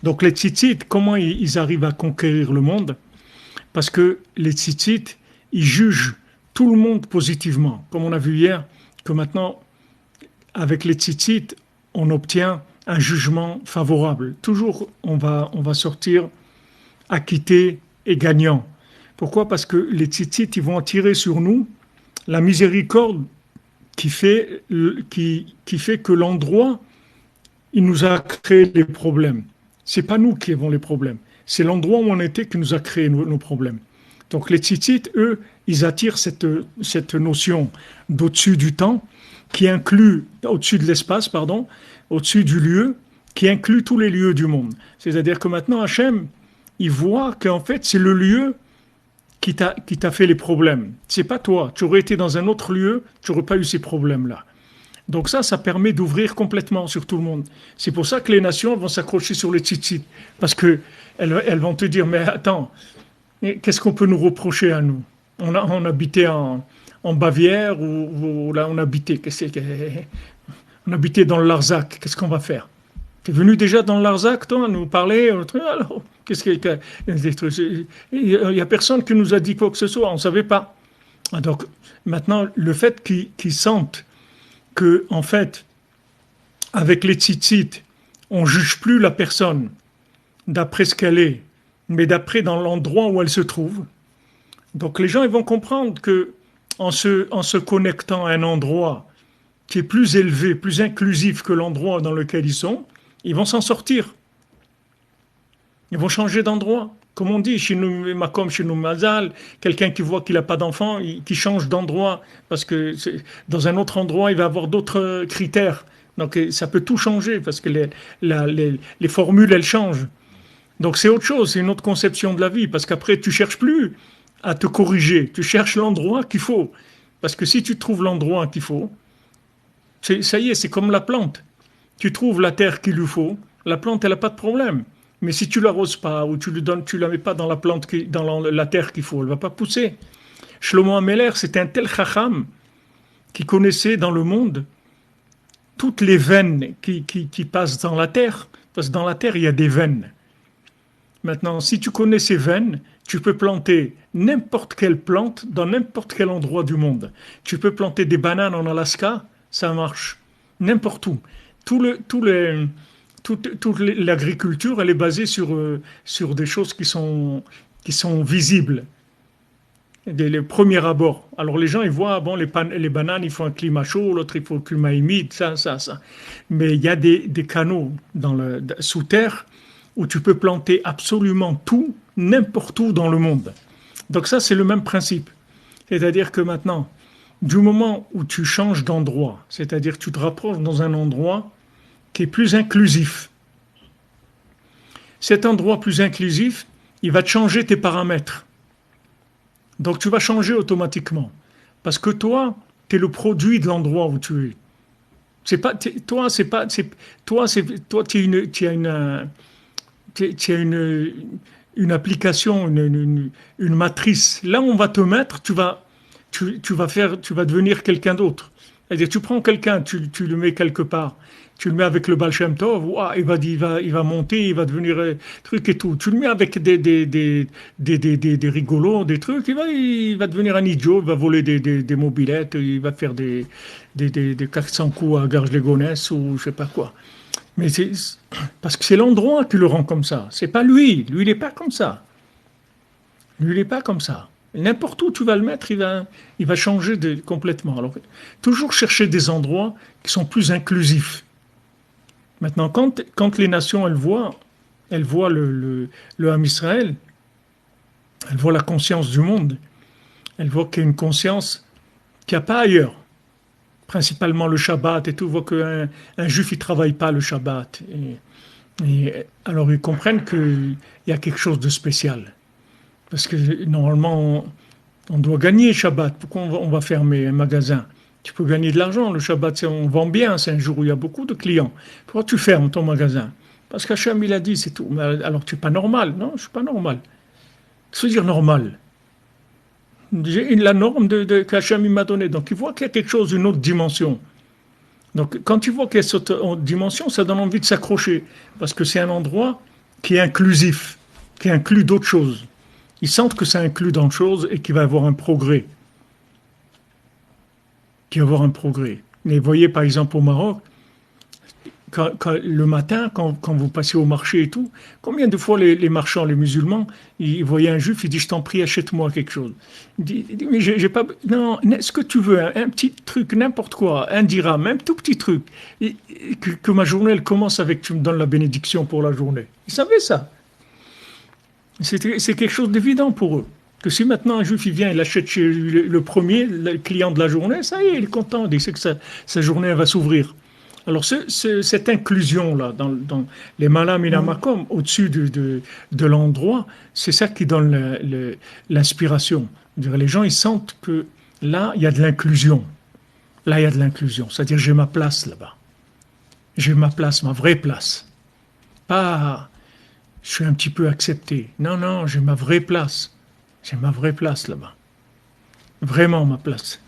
Donc les Tzitzites, comment ils arrivent à conquérir le monde? Parce que les Tzitzites, ils jugent tout le monde positivement. Comme on a vu hier, que maintenant, avec les Tzitzites, on obtient un jugement favorable. Toujours, on va sortir acquitté et gagnant. Pourquoi? Parce que les Tzitzites, ils vont attirer sur nous la miséricorde qui fait que l'endroit, il nous a créé les problèmes. C'est pas nous qui avons les problèmes. C'est l'endroit où on était qui nous a créé nos problèmes. Donc les tzitzit, eux, ils attirent cette notion d'au-dessus du temps, qui inclut, au-dessus de l'espace, pardon, au-dessus du lieu, qui inclut tous les lieux du monde. C'est-à-dire que maintenant, Hachem, il voit qu'en fait, c'est le lieu qui t'a fait les problèmes. C'est pas toi. Tu aurais été dans un autre lieu, tu n'aurais pas eu ces problèmes-là. Donc ça permet d'ouvrir complètement sur tout le monde. C'est pour ça que les nations vont s'accrocher sur les tzitzit. Parce qu'elles vont te dire, mais attends, qu'est-ce qu'on peut nous reprocher à nous? On habitait en Bavière ou là on habitait, on habitait dans le Larzac. Qu'est-ce qu'on va faire? T'es venu déjà dans le Larzac, toi, nous parler? Alors, qu'est-ce que il y a personne qui nous a dit quoi que ce soit, on ne savait pas. Donc maintenant, le fait qu'ils sentent que, en fait, avec les tzitzit, on juge plus la personne d'après ce qu'elle est, mais d'après dans l'endroit où elle se trouve. Donc les gens ils vont comprendre que en se connectant à un endroit qui est plus élevé, plus inclusif que l'endroit dans lequel ils sont, ils vont s'en sortir. Ils vont changer d'endroit. Comme on dit, chez nous, Makom, chez nous, Mazal, quelqu'un qui voit qu'il n'a pas d'enfant, qui change d'endroit, parce que dans un autre endroit, il va avoir d'autres critères. Donc ça peut tout changer, parce que les formules, elles changent. Donc c'est autre chose, c'est une autre conception de la vie, parce qu'après, tu ne cherches plus à te corriger, tu cherches l'endroit qu'il faut. Parce que si tu trouves l'endroit qu'il faut, ça y est, c'est comme la plante. Tu trouves la terre qu'il lui faut, la plante, elle n'a pas de problème. Mais si tu l'arroses pas ou tu la mets pas dans la terre qu'il faut, elle va pas pousser. Shlomo Ameler, c'était un tel chacham qui connaissait dans le monde toutes les veines qui passent dans la terre, parce que dans la terre il y a des veines. Maintenant, si tu connais ces veines, tu peux planter n'importe quelle plante dans n'importe quel endroit du monde. Tu peux planter des bananes en Alaska, ça marche n'importe où. Toute l'agriculture, elle est basée sur des choses qui sont visibles, les premiers abords. Alors les gens, ils voient, bon, les bananes, il faut un climat chaud, l'autre, il faut un climat humide, ça. Mais il y a des canaux sous terre où tu peux planter absolument tout, n'importe où dans le monde. Donc ça, c'est le même principe. C'est-à-dire que maintenant, du moment où tu changes d'endroit, c'est-à-dire que tu te rapproches dans un endroit qui est plus inclusif. Cet endroit plus inclusif, il va te changer tes paramètres. Donc tu vas changer automatiquement. Parce que toi, tu es le produit de l'endroit où tu es. C'est pas, toi, c'est pas, toi, tu as une application, une matrice. Là où on va te mettre, tu vas devenir quelqu'un d'autre. C'est-à-dire, tu prends quelqu'un, tu le mets quelque part, tu le mets avec le Baal Shem Tov, il va monter, il va devenir truc et tout. Tu le mets avec des rigolos, des trucs, il va devenir un idiot, il va voler des mobilettes, il va faire des 400 coups à Garges-les-Gonesse ou je sais pas quoi. Mais c'est parce que c'est l'endroit qui le rend comme ça. C'est pas lui. Lui, il n'est pas comme ça. Lui, il n'est pas comme ça. N'importe où tu vas le mettre, il va changer complètement. Alors, toujours chercher des endroits qui sont plus inclusifs. Maintenant, quand les nations, elles voient le Ham Israël, elles voient la conscience du monde, elles voient qu'il y a une conscience qu'il n'y a pas ailleurs. Principalement le Shabbat et tout, voient qu'un juif, il ne travaille pas le Shabbat. Et alors, ils comprennent qu'il y a quelque chose de spécial. Parce que normalement, on doit gagner Shabbat. Pourquoi on va fermer un magasin? Tu peux gagner de l'argent. Le Shabbat, on vend bien. C'est un jour où il y a beaucoup de clients. Pourquoi tu fermes ton magasin? Parce qu'Hachem, il a dit, c'est tout. Mais alors, tu n'es pas normal. Non, je ne suis pas normal. Qu'est-ce que veut dire normal? J'ai la norme qu'Hachem m'a donnée. Donc, il voit qu'il y a quelque chose, une autre dimension. Donc, quand tu vois qu'il y a cette autre dimension, ça donne envie de s'accrocher. Parce que c'est un endroit qui est inclusif, qui inclut d'autres choses. Ils sentent que ça inclut d'autres choses et qu'il va y avoir un progrès. Qu'il va y avoir un progrès. Mais vous voyez, par exemple, au Maroc, le matin, quand vous passez au marché et tout, combien de fois les marchands, les musulmans, ils voyaient un juif, ils disent, je t'en prie, achète-moi quelque chose. Il dit, mais j'ai pas, non, ce que tu veux, un petit truc, n'importe quoi, un dirham, un tout petit truc, que ma journée, elle commence avec, tu me donnes la bénédiction pour la journée. Ils savaient ça. C'est quelque chose d'évident pour eux. Que si maintenant un juif il vient, il achète chez le premier, le client de la journée, ça y est, il est content, il sait que sa journée elle va s'ouvrir. Alors cette inclusion-là, dans les malam et la makom, au-dessus de l'endroit, c'est ça qui donne l'inspiration. Les gens, ils sentent que là, il y a de l'inclusion. Là, il y a de l'inclusion. C'est-à-dire, j'ai ma place là-bas. J'ai ma place, ma vraie place. Pas, je suis un petit peu accepté. Non, non, j'ai ma vraie place. J'ai ma vraie place là-bas. Vraiment ma place.